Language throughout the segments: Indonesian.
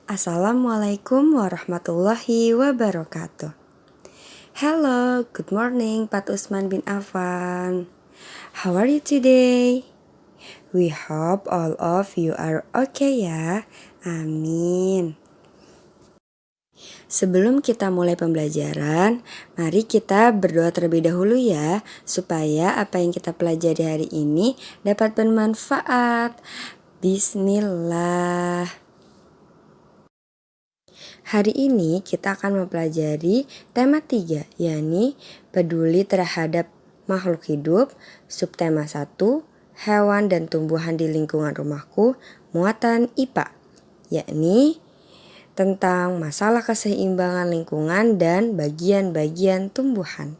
Assalamualaikum warahmatullahi wabarakatuh. Hello, good morning Pat Usman bin Affan. How are you today? We hope all of you are okay ya. Amin. Sebelum kita mulai pembelajaran, mari kita berdoa terlebih dahulu ya, supaya apa yang kita pelajari hari ini dapat bermanfaat. Bismillah. Hari ini kita akan mempelajari tema 3, yakni peduli terhadap makhluk hidup, subtema 1, hewan dan tumbuhan di lingkungan rumahku, muatan IPA, yakni tentang masalah keseimbangan lingkungan dan bagian-bagian tumbuhan.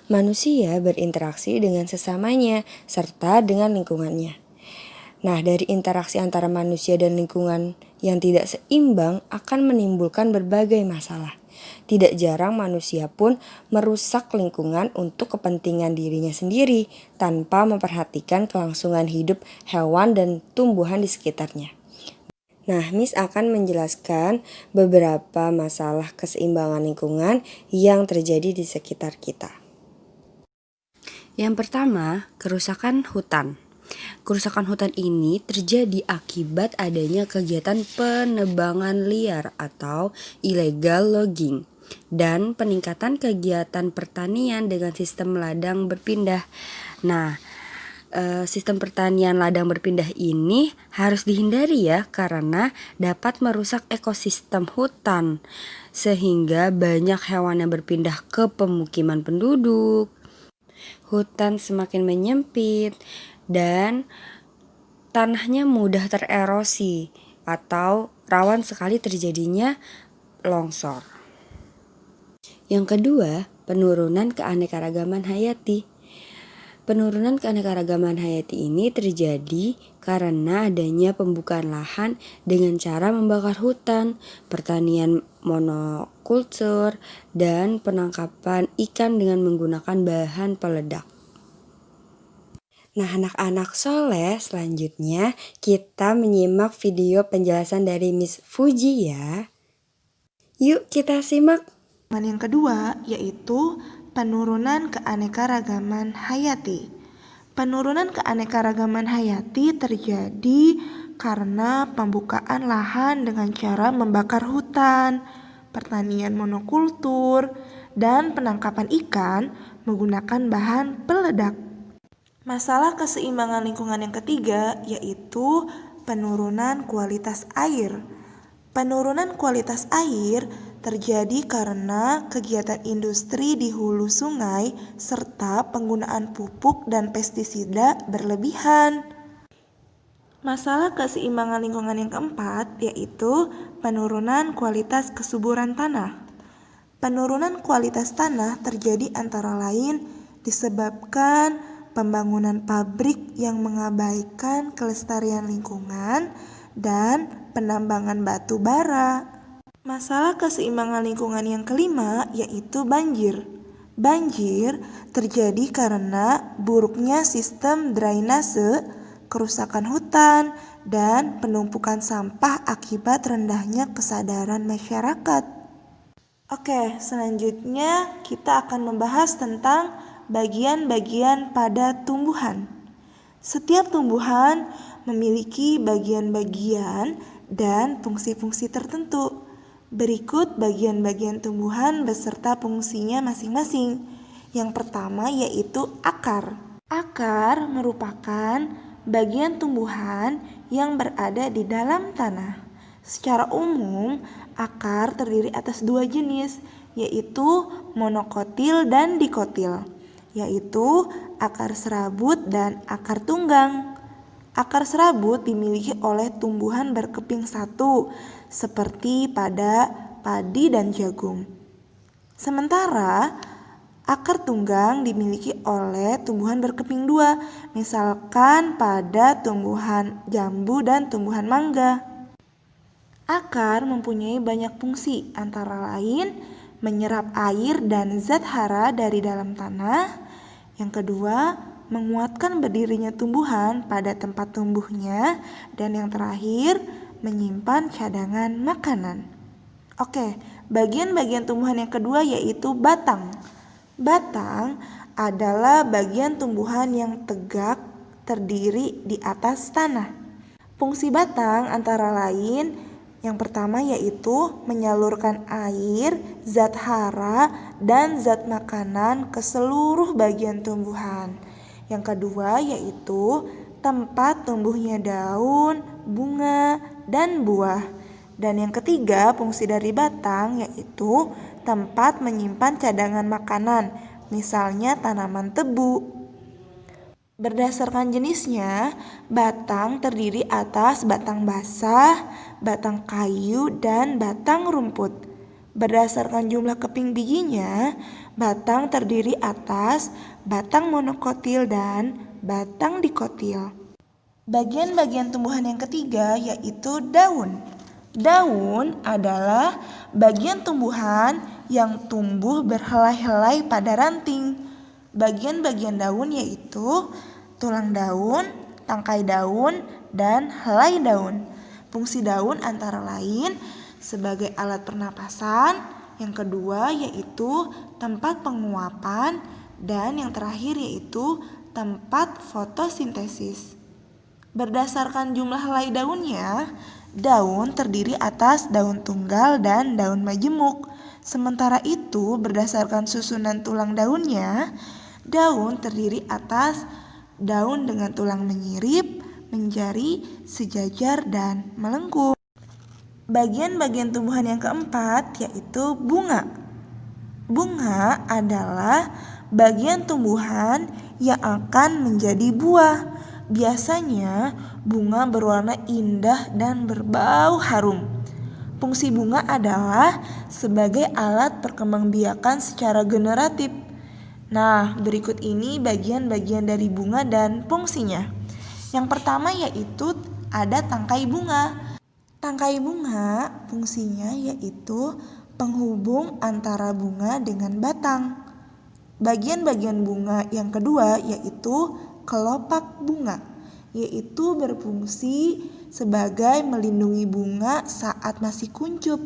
Manusia berinteraksi dengan sesamanya serta dengan lingkungannya. Nah, dari interaksi antara manusia dan lingkungan yang tidak seimbang akan menimbulkan berbagai masalah. Tidak jarang manusia pun merusak lingkungan untuk kepentingan dirinya sendiri tanpa memperhatikan kelangsungan hidup hewan dan tumbuhan di sekitarnya. Nah, Miss akan menjelaskan beberapa masalah keseimbangan lingkungan yang terjadi di sekitar kita. Yang pertama, kerusakan hutan. Kerusakan hutan ini terjadi akibat adanya kegiatan penebangan liar atau illegal logging dan peningkatan kegiatan pertanian dengan sistem ladang berpindah. Nah, sistem pertanian ladang berpindah ini harus dihindari ya, karena dapat merusak ekosistem hutan sehingga banyak hewan yang berpindah ke pemukiman penduduk. Hutan semakin menyempit dan tanahnya mudah tererosi atau rawan sekali terjadinya longsor. Yang kedua, penurunan keanekaragaman hayati. Penurunan keanekaragaman hayati ini terjadi karena adanya pembukaan lahan dengan cara membakar hutan, pertanian monokultur, dan penangkapan ikan dengan menggunakan bahan peledak. Nah, anak-anak soleh, selanjutnya kita menyimak video penjelasan dari Miss Fuji ya. Yuk kita simak. Yang kedua yaitu penurunan keanekaragaman hayati. Penurunan keanekaragaman hayati terjadi karena pembukaan lahan dengan cara membakar hutan, pertanian monokultur, dan penangkapan ikan menggunakan bahan peledak. Masalah keseimbangan lingkungan yang ketiga yaitu penurunan kualitas air. Penurunan kualitas air terjadi karena kegiatan industri di hulu sungai serta penggunaan pupuk dan pestisida berlebihan. Masalah keseimbangan lingkungan yang keempat yaitu penurunan kualitas kesuburan tanah. Penurunan kualitas tanah terjadi antara lain disebabkan pembangunan pabrik yang mengabaikan kelestarian lingkungan dan penambangan batu bara. Masalah keseimbangan lingkungan yang kelima yaitu banjir. Banjir terjadi karena buruknya sistem drainase, kerusakan hutan, dan penumpukan sampah akibat rendahnya kesadaran masyarakat. Oke, selanjutnya kita akan membahas tentang bagian-bagian pada tumbuhan. Setiap tumbuhan memiliki bagian-bagian dan fungsi-fungsi tertentu. Berikut bagian-bagian tumbuhan beserta fungsinya masing-masing. Yang pertama yaitu akar. Akar merupakan bagian tumbuhan yang berada di dalam tanah. Secara umum, akar terdiri atas dua jenis, yaitu monokotil dan dikotil, yaitu akar serabut dan akar tunggang. Akar serabut dimiliki oleh tumbuhan berkeping satu, seperti pada padi dan jagung. Sementara akar tunggang dimiliki oleh tumbuhan berkeping dua, misalkan pada tumbuhan jambu dan tumbuhan mangga. Akar mempunyai banyak fungsi, antara lain menyerap air dan zat hara dari dalam tanah. Yang kedua, menguatkan berdirinya tumbuhan pada tempat tumbuhnya. Dan yang terakhir, menyimpan cadangan makanan. Oke, bagian-bagian tumbuhan yang kedua yaitu batang. Batang adalah bagian tumbuhan yang tegak terdiri di atas tanah. Fungsi batang antara lain yang pertama yaitu menyalurkan air, zat hara, dan zat makanan ke seluruh bagian tumbuhan. Yang kedua yaitu tempat tumbuhnya daun, bunga, dan buah. Dan yang ketiga, fungsi dari batang yaitu tempat menyimpan cadangan makanan, misalnya tanaman tebu. Berdasarkan jenisnya, batang terdiri atas batang basah, batang kayu, dan batang rumput. Berdasarkan jumlah keping bijinya, batang terdiri atas batang monokotil dan batang dikotil. Bagian-bagian tumbuhan yang ketiga yaitu daun. Daun adalah bagian tumbuhan yang tumbuh berhelai-helai pada ranting. Bagian-bagian daun yaitu tulang daun, tangkai daun, dan helai daun. Fungsi daun antara lain sebagai alat pernapasan, yang kedua yaitu tempat penguapan, dan yang terakhir yaitu tempat fotosintesis. Berdasarkan jumlah helai daunnya, daun terdiri atas daun tunggal dan daun majemuk. Sementara itu, berdasarkan susunan tulang daunnya, daun terdiri atas daun dengan tulang menyirip, menjari, sejajar, dan melengkung. Bagian-bagian tumbuhan yang keempat yaitu bunga. Bunga adalah bagian tumbuhan yang akan menjadi buah. Biasanya bunga berwarna indah dan berbau harum. Fungsi bunga adalah sebagai alat perkembangbiakan secara generatif. Nah, berikut ini bagian-bagian dari bunga dan fungsinya. Yang pertama yaitu ada tangkai bunga. Tangkai bunga fungsinya yaitu penghubung antara bunga dengan batang. Bagian-bagian bunga yang kedua yaitu kelopak bunga, yaitu berfungsi sebagai melindungi bunga saat masih kuncup.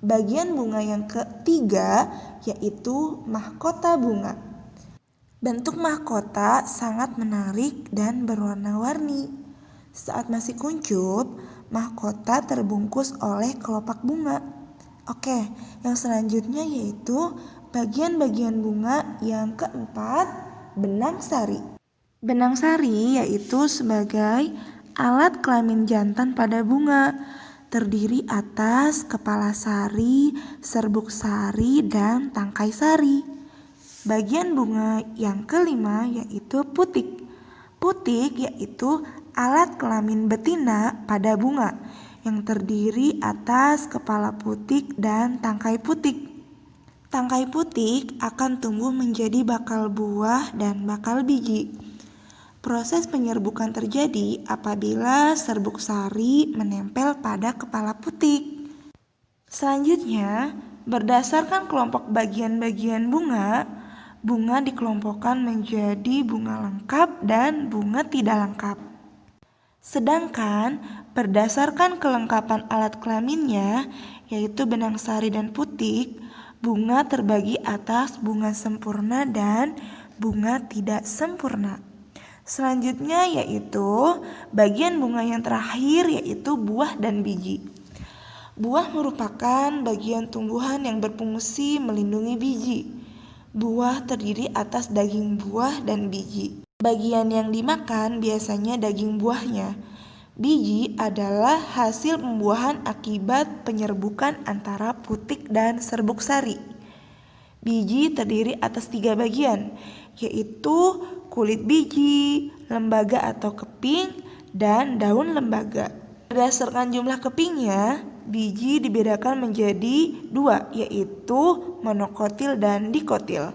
Bagian bunga yang ketiga yaitu mahkota bunga. Bentuk mahkota sangat menarik dan berwarna-warni. Saat masih kuncup, mahkota terbungkus oleh kelopak bunga. Oke, yang selanjutnya yaitu bagian-bagian bunga yang keempat, benang sari. Benang sari yaitu sebagai alat kelamin jantan pada bunga. Terdiri atas kepala sari, serbuk sari, dan tangkai sari. Bagian bunga yang kelima yaitu putik. Putik yaitu alat kelamin betina pada bunga yang terdiri atas kepala putik dan tangkai putik. Tangkai putik akan tumbuh menjadi bakal buah dan bakal biji. Proses penyerbukan terjadi apabila serbuk sari menempel pada kepala putik. Selanjutnya, berdasarkan kelompok bagian-bagian bunga, bunga dikelompokkan menjadi bunga lengkap dan bunga tidak lengkap. Sedangkan berdasarkan kelengkapan alat kelaminnya, yaitu benang sari dan putik, bunga terbagi atas bunga sempurna dan bunga tidak sempurna. Selanjutnya yaitu bagian bunga yang terakhir yaitu buah dan biji. Buah merupakan bagian tumbuhan yang berfungsi melindungi biji. Buah terdiri atas daging buah dan biji. Bagian yang dimakan biasanya daging buahnya. Biji adalah hasil pembuahan akibat penyerbukan antara putik dan serbuk sari. Biji terdiri atas 3 bagian, yaitu kulit biji, lembaga atau keping, dan daun lembaga. Berdasarkan jumlah kepingnya, biji dibedakan menjadi 2, yaitu monokotil dan dikotil.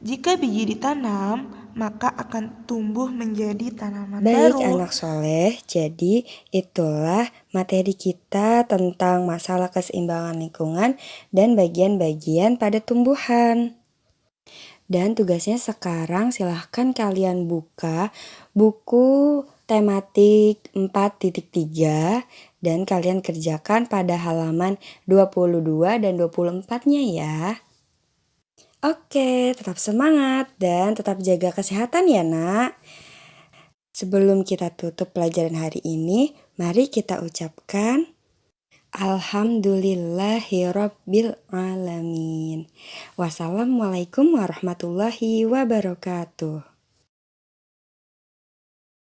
Jika biji ditanam, maka akan tumbuh menjadi tanaman Baik baru. anak soleh, jadi itulah materi kita tentang masalah keseimbangan lingkungan dan bagian-bagian pada tumbuhan. Dan tugasnya sekarang silahkan kalian buka buku tematik 4.3 dan kalian kerjakan pada halaman 22 dan 24-nya ya. Oke, tetap semangat dan tetap jaga kesehatan ya, Nak. Sebelum kita tutup pelajaran hari ini, mari kita ucapkan Alhamdulillahirabbil alamin. Wassalamualaikum warahmatullahi wabarakatuh.